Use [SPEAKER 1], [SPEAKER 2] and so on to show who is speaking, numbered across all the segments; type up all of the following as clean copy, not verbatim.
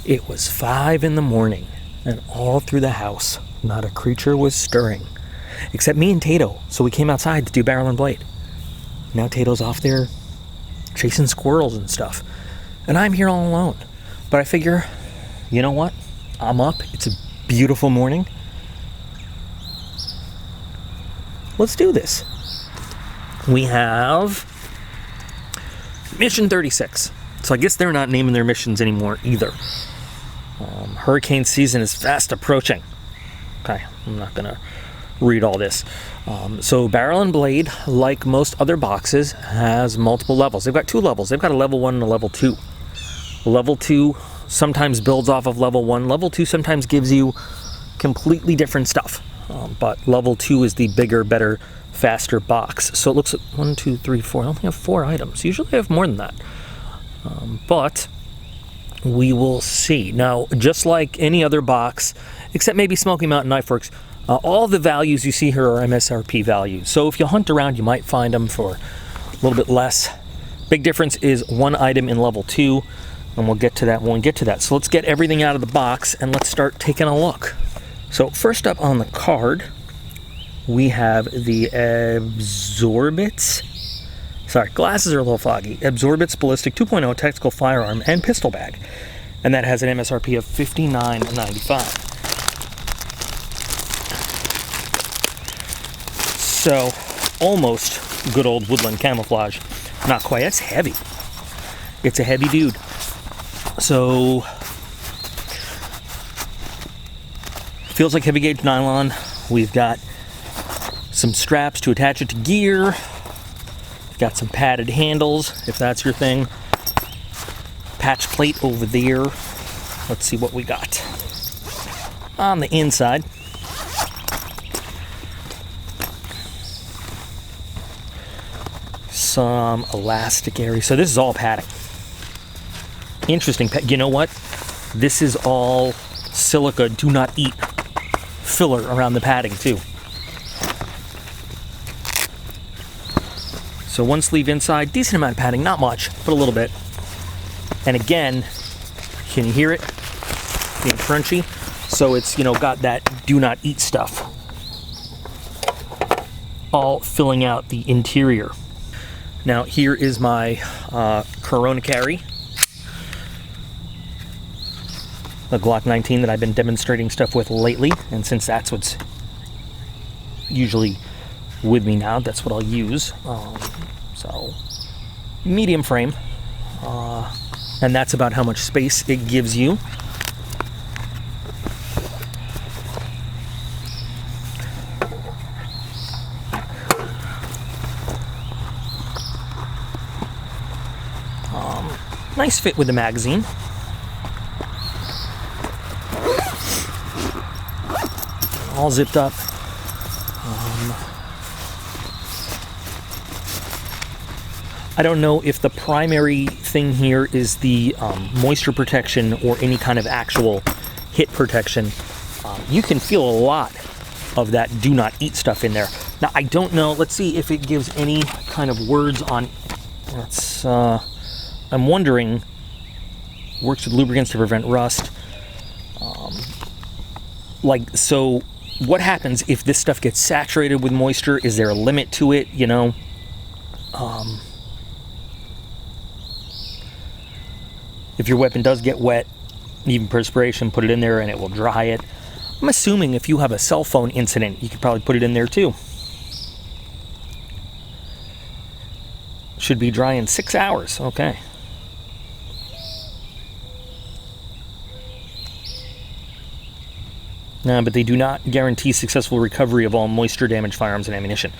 [SPEAKER 1] It was 5 in the morning, and all through the house, not a creature was stirring, except me and Tato, so we came outside to do barrel and blade. Now Tato's off there chasing squirrels and stuff, and I'm here all alone. But I figure, you know what? I'm up. It's a beautiful morning. Let's do this. We have Mission 36. So I guess they're not naming their missions anymore either. Hurricane season is fast approaching. Okay, I'm not going to read all this. So Barrel and Blade, like most other boxes, has multiple levels. They've got 2 levels. They've got a level 1 and a level 2. Level 2 sometimes builds off of level 1. Level 2 sometimes gives you completely different stuff. But level 2 is the bigger, better, faster box. So it looks at 1, 2, 3, 4. I only have 4 items. Usually I have more than that. But we will see. Now, just like any other box, except maybe Smoky Mountain Knife Works, all the values you see here are MSRP values. So if you hunt around, you might find them for a little bit less. Big difference is 1 item in level 2, and we'll get to that when we get to that. So let's get everything out of the box and let's start taking a look. So first up on the card, we have the Absorbits. Sorry, glasses are a little foggy. Absorbits Ballistic 2.0 Tactical Firearm and Pistol Bag. And that has an MSRP of $59.95. So, almost good old woodland camouflage. Not quite. That's heavy. It's a heavy dude. So, feels like heavy gauge nylon. We've got some straps to attach it to gear. Got some padded handles, if that's your thing. Patch plate over there. Let's see what we got. On the inside, some elastic area. So this is all padding. Interesting. You know what? This is all silica do not eat filler around the padding too. So 1 sleeve inside, decent amount of padding, not much, but a little bit. And again, can you hear it? Being crunchy. So it's, got that do not eat stuff. All filling out the interior. Now here is my Corona carry. The Glock 19 that I've been demonstrating stuff with lately. And since that's what's usually with me now, that's what I'll use. So medium frame, and that's about how much space it gives you. Nice fit with the magazine. All zipped up. I don't know if the primary thing here is the moisture protection or any kind of actual hit protection. You can feel a lot of that do not eat stuff in there. Now, I don't know. Let's see if it gives any kind of words on. I'm wondering. Works with lubricants to prevent rust. So what happens if this stuff gets saturated with moisture? Is there a limit to it? If your weapon does get wet, even perspiration, put it in there and it will dry it. I'm assuming if you have a cell phone incident, you could probably put it in there too. Should be dry in 6 hours. Okay. No, but they do not guarantee successful recovery of all moisture-damaged firearms and ammunition.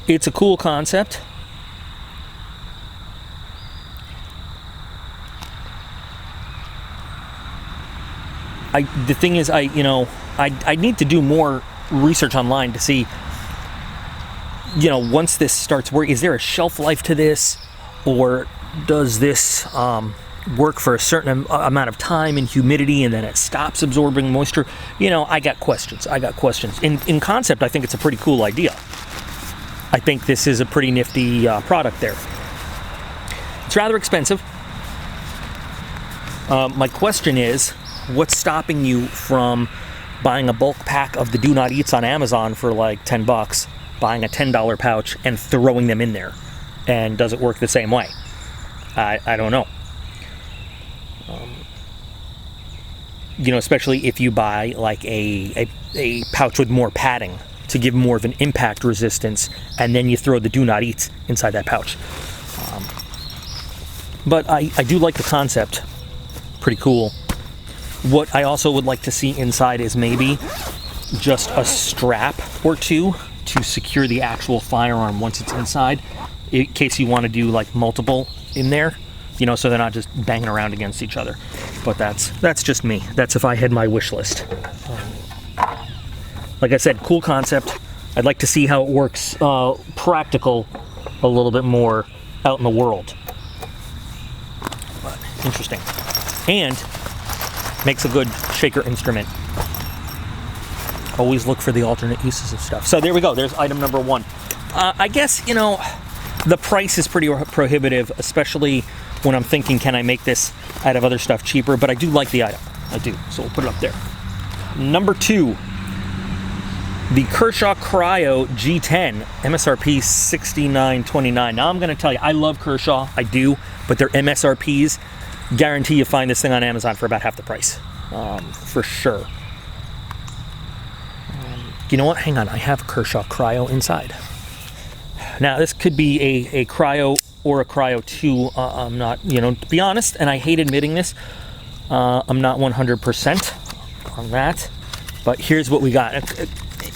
[SPEAKER 1] It's a cool concept. The thing is, I need to do more research online to see, once this starts working, is there a shelf life to this, or does this work for a certain amount of time and humidity and then it stops absorbing moisture? I got questions. In concept, I think it's a pretty cool idea. I think this is a pretty nifty product there. It's rather expensive. My question is, what's stopping you from buying a bulk pack of the Do Not Eats on Amazon for like $10, buying a $10 pouch and throwing them in there? And does it work the same way? I don't know. You know, especially if you buy like a pouch with more padding to give more of an impact resistance, and then you throw the Do Not Eats inside that pouch. But I do like the concept. Pretty cool. What I also would like to see inside is maybe just a strap or two to secure the actual firearm once it's inside, in case you want to do like multiple in there, you know, so they're not just banging around against each other. But that's just me. That's if I had my wish list. Like I said, cool concept. I'd like to see how it works practical a little bit more out in the world. But interesting. And makes a good shaker instrument. Always look for the alternate uses of stuff. So there we go. There's item number one. I guess, you know, the price is pretty prohibitive, especially when I'm thinking, can I make this out of other stuff cheaper? But I do like the item. I do. So we'll put it up there. Number two, the Kershaw Cryo G10, MSRP $69.29. Now I'm going to tell you, I love Kershaw. I do. But their MSRPs guarantee you find this thing on Amazon for about half the price. For sure. You know what? Hang on. I have Kershaw Cryo inside. Now, this could be a Cryo or a Cryo 2. I'm not, you know, to be honest, and I hate admitting this, I'm not 100% on that. But here's what we got.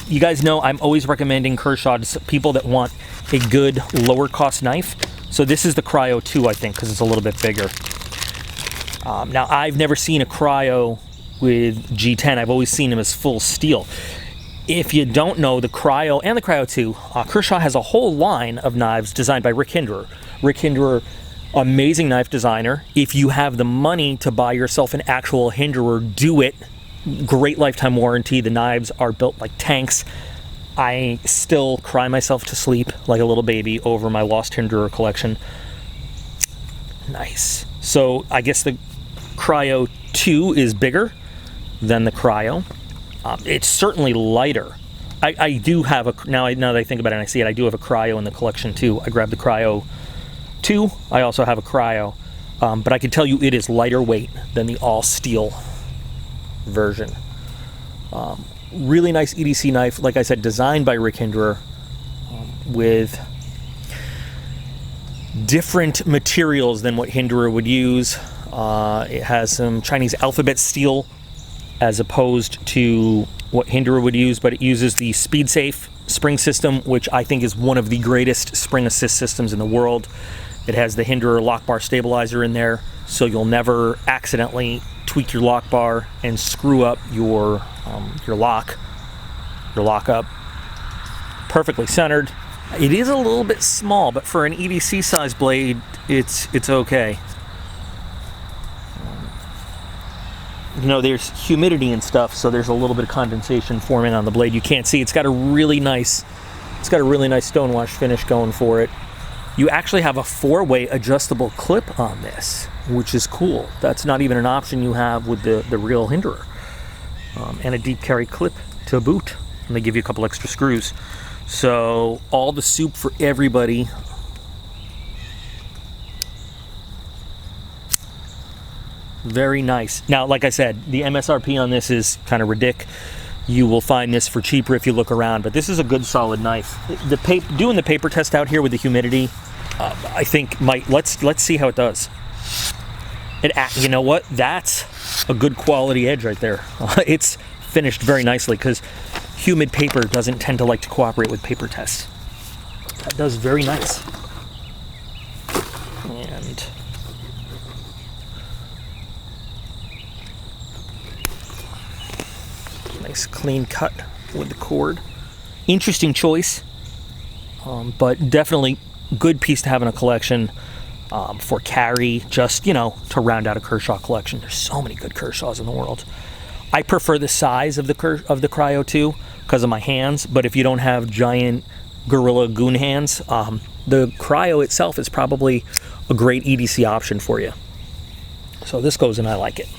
[SPEAKER 1] You guys know I'm always recommending Kershaw to people that want a good lower cost knife. So this is the Cryo 2, I think, because it's a little bit bigger. Now, I've never seen a Cryo with G10. I've always seen them as full steel. If you don't know, the Cryo and the Cryo 2, Kershaw has a whole line of knives designed by Rick Hinderer. Rick Hinderer, amazing knife designer. If you have the money to buy yourself an actual Hinderer, do it. Great lifetime warranty. The knives are built like tanks. I still cry myself to sleep like a little baby over my lost Hinderer collection. Nice. So I guess the Cryo 2 is bigger than the Cryo. It's certainly lighter. I do have a, now that I think about it and I see it, I do have a Cryo in the collection too. I grabbed the Cryo 2. I also have a Cryo. But I can tell you it is lighter weight than the all steel version. Really nice EDC knife, like I said, designed by Rick Hinderer, with different materials than what Hinderer would use. It has some Chinese alphabet steel as opposed to what Hinderer would use, but it uses the SpeedSafe spring system, which I think is one of the greatest spring assist systems in the world. It has the Hinderer lock bar stabilizer in there, so you'll never accidentally tweak your lock bar and screw up your lockup. Perfectly centered. It is a little bit small, but for an EDC size blade, it's okay. You know, there's humidity and stuff, so there's a little bit of condensation forming on the blade. You can't see. It's got a really nice stonewash finish going for it. You actually have a 4-way adjustable clip on this, which is cool. That's not even an option you have with the real Hinderer. And a deep carry clip to boot. And they give you a couple extra screws. So all the soup for everybody. Very nice. Now, like I said, the MSRP on this is kind of ridiculous. You will find this for cheaper if you look around, but this is a good solid knife. Doing the paper test out here with the humidity, I think let's see how it does. You know what? That's a good quality edge right there. It's finished very nicely because humid paper doesn't tend to like to cooperate with paper tests. That does very nice. And nice clean cut with the cord. Interesting choice, but definitely good piece to have in a collection for carry, just, you know, to round out a Kershaw collection. There's so many good Kershaws in the world. I prefer the size of the Cryo 2 because of my hands, but if you don't have giant Gorilla Goon hands, the Cryo itself is probably a great EDC option for you. So this goes in, I like it.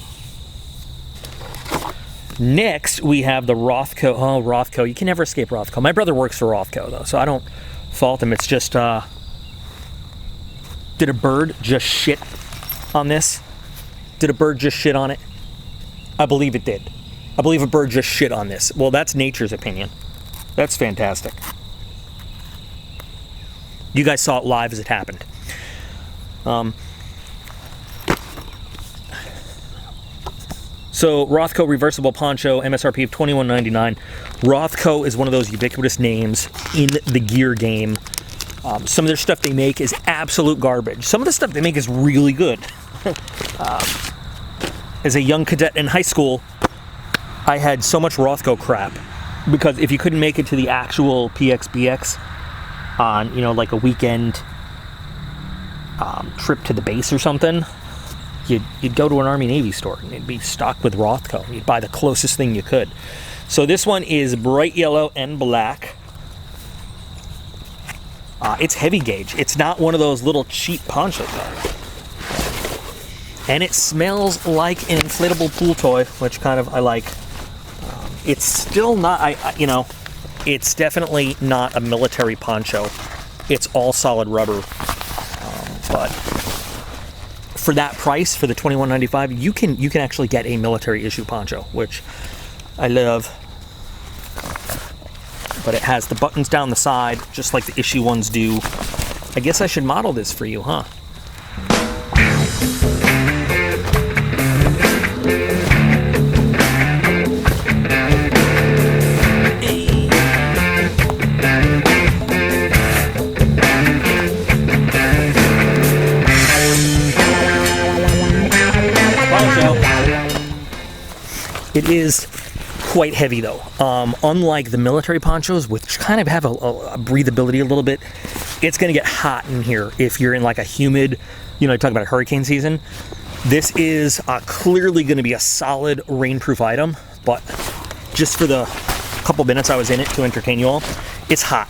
[SPEAKER 1] Next, we have the Rothko. Oh, Rothko. You can never escape Rothko. My brother works for Rothko, though, so I don't fault him. It's just, did a bird just shit on this? Did a bird just shit on it? I believe it did. I believe a bird just shit on this. Well, that's nature's opinion. That's fantastic. You guys saw it live as it happened. So Rothko reversible poncho, MSRP of $21.99. Rothko is one of those ubiquitous names in the gear game. Some of their stuff they make is absolute garbage. Some of the stuff they make is really good. As a young cadet in high school, I had so much Rothko crap because if you couldn't make it to the actual PXBX on, you know, like a weekend trip to the base or something, you'd go to an Army Navy store and it'd be stocked with Rothko. You'd buy the closest thing you could. So this one is bright yellow and black. It's heavy gauge. It's not one of those little cheap ponchos though. And it smells like an inflatable pool toy, which kind of I like. It's still not, it's definitely not a military poncho. It's all solid rubber. But for that price, for the $21.95, you can actually get a military issue poncho, which I love. But it has the buttons down the side, just like the issue ones do. I guess I should model this for you, huh? It is quite heavy though. Unlike the military ponchos, which kind of have a breathability a little bit, it's going to get hot in here if you're in like a humid, you talk about a hurricane season. This is clearly going to be a solid rainproof item, but just for the couple minutes I was in it to entertain you all, it's hot.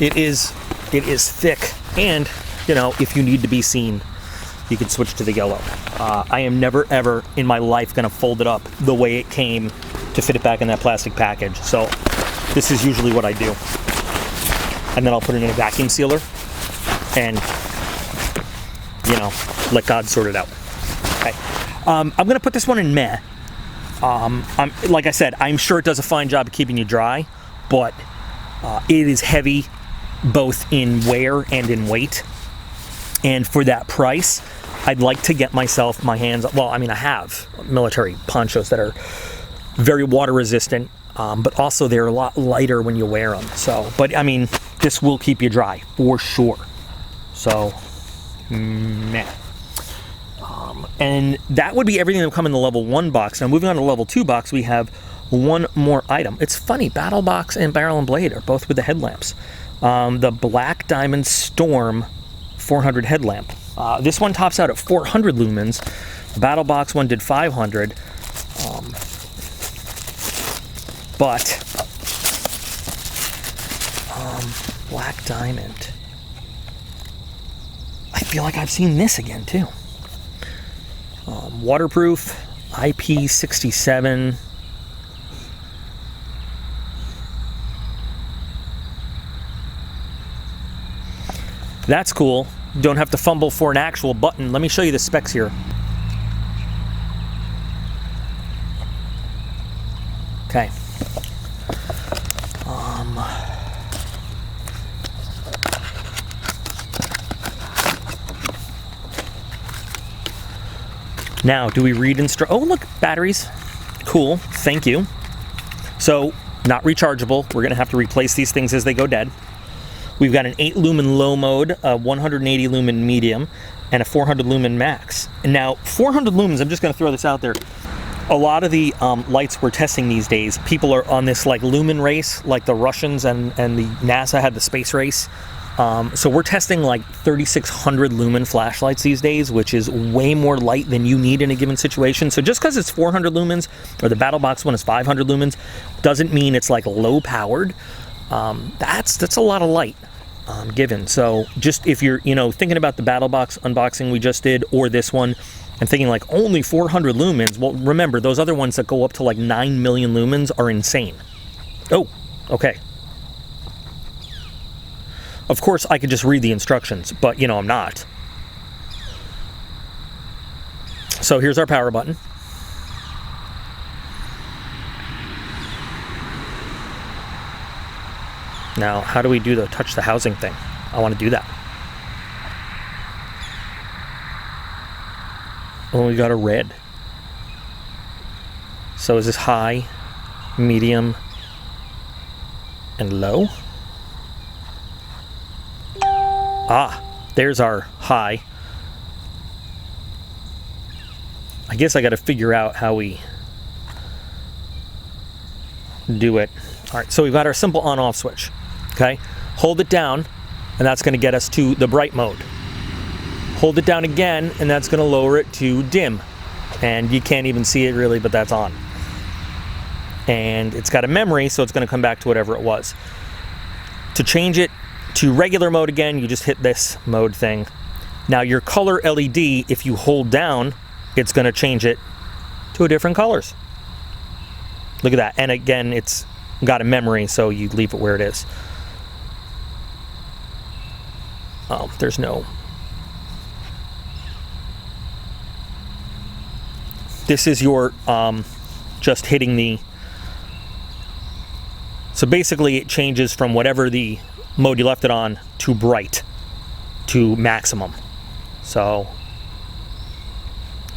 [SPEAKER 1] It is thick, and if you need to be seen, you can switch to the yellow. I am never ever in my life going to fold it up the way it came to fit it back in that plastic package. So this is usually what I do. And then I'll put it in a vacuum sealer and, let God sort it out. Okay. I'm going to put this one in meh. Like I said, I'm sure it does a fine job of keeping you dry, but it is heavy both in wear and in weight. And for that price, I'd like to get myself my hands, I have military ponchos that are very water resistant, but also they're a lot lighter when you wear them. So, but this will keep you dry for sure. So, meh. And that would be everything that would come in the level 1 box. Now moving on to the level 2 box, we have one more item. It's funny, Battle Box and Barrel and Blade are both with the headlamps. The Black Diamond Storm 400 headlamp. This one tops out at 400 lumens. The Battle Box one did 500. Black Diamond. I feel like I've seen this again too. Waterproof, IP67. That's cool. Don't have to fumble for an actual button. Let me show you the specs here. Okay. Now, do we read oh, look, batteries. Cool, thank you. So, not rechargeable. We're gonna have to replace these things as they go dead. We've got an 8 lumen low mode, a 180 lumen medium, and a 400 lumen max. And now, 400 lumens, I'm just gonna throw this out there. A lot of the lights we're testing these days, people are on this like lumen race, like the Russians and the NASA had the space race. So we're testing like 3600 lumen flashlights these days, which is way more light than you need in a given situation. So just because it's 400 lumens, or the Battle Box one is 500 lumens, doesn't mean it's like low powered. That's a lot of light given. So just if you're thinking about the Battle Box unboxing we just did, or this one, and thinking like only 400 lumens. Well, remember, those other ones that go up to like 9 million lumens are insane. Oh, okay. Of course, I could just read the instructions, but you know, I'm not. So here's our power button. Now, how do we do the touch the housing thing? I want to do that. Oh, we got a red. So is this high, medium, and low? Ah, there's our high. I guess I got to figure out how we do it. All right, so we've got our simple on-off switch. Okay, hold it down, and that's going to get us to the bright mode. Hold it down again, and that's going to lower it to dim. And you can't even see it really, but that's on. And it's got a memory, so it's going to come back to whatever it was. To change it to regular mode again, you just hit this mode thing. Now your color LED, if you hold down, it's going to change it to a different colors. Look at that. And again, it's got a memory, so you leave it where it is. Oh, there's no... This is your just hitting the... So basically it changes from whatever the mode you left it on to bright to maximum. So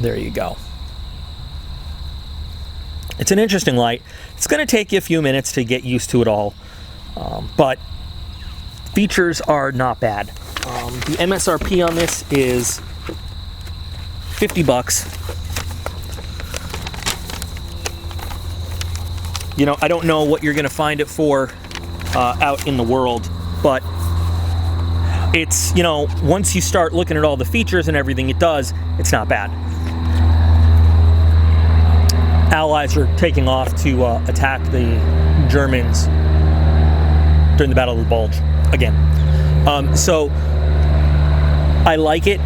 [SPEAKER 1] there you go. It's an interesting light. It's going to take you a few minutes to get used to it all, but features are not bad. The MSRP on this is $50. You know, I don't know what you're going to find it for out in the world, but it's, you know, once you start looking at all the features and everything it does, it's not bad. Allies are taking off to attack the Germans during the Battle of the Bulge again. So I like it.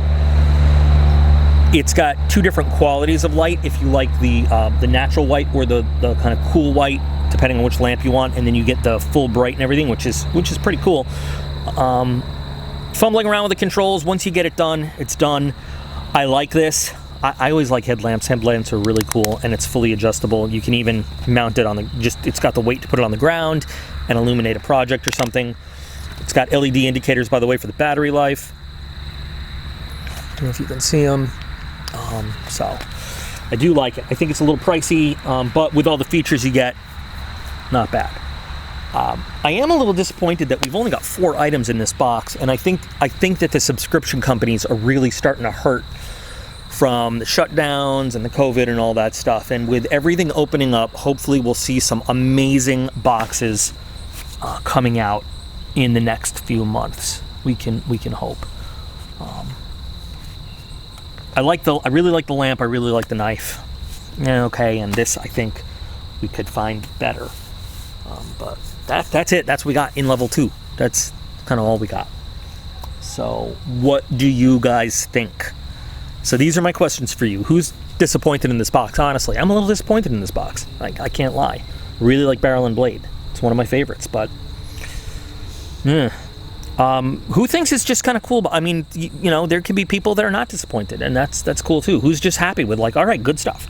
[SPEAKER 1] It's got two different qualities of light. If you like the natural white or the kind of cool white, depending on which lamp you want, and then you get the full bright and everything, which is pretty cool. Fumbling around with the controls, once you get it done, it's done. I like this. I always like headlamps. Headlamps are really cool, and it's fully adjustable. You can even mount it on the it's got the weight to put it on the ground and illuminate a project or something. It's got LED indicators, by the way, for the battery life. I don't know if you can see them. So I do like it. I think it's a little pricey, but with all the features you get, not bad. I am a little disappointed that we've only got 4 items in this box, and I think that the subscription companies are really starting to hurt from the shutdowns and the COVID and all that stuff. And with everything opening up, hopefully we'll see some amazing boxes coming out in the next few months. We can hope. I really like the lamp. I really like the knife. Yeah, okay, and this I think we could find better. But that's it. That's what we got in level 2. That's kind of all we got. So what do you guys think? So these are my questions for you. Who's disappointed in this box? Honestly, I'm a little disappointed in this box. I can't lie. Really like Barrel and Blade. It's one of my favorites, but who thinks it's just kind of cool? I mean, you know, there can be people that are not disappointed, and that's cool too. Who's just happy with like, all right, good stuff.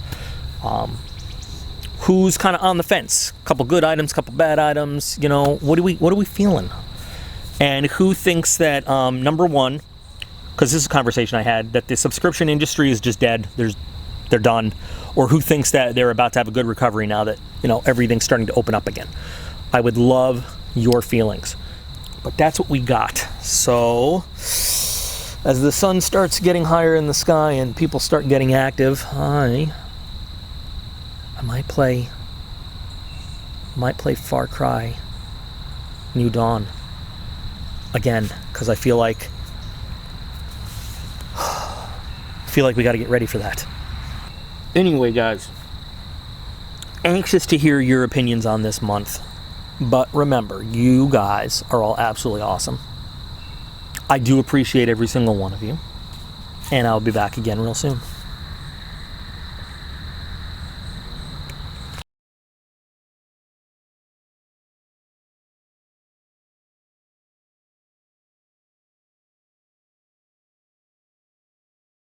[SPEAKER 1] Who's kind of on the fence? Couple good items, couple bad items. You know, what are we feeling? And who thinks that number one, because this is a conversation I had, that the subscription industry is just dead. They're done. Or who thinks that they're about to have a good recovery now that, you know, everything's starting to open up again. I would love your feelings. But that's what we got. So as the sun starts getting higher in the sky and people start getting active, I might play Far Cry New Dawn again, because I feel like we got to get ready for that. Anyway, guys, anxious to hear your opinions on this month. But remember, you guys are all absolutely awesome. I do appreciate every single one of you. And I'll be back again real soon.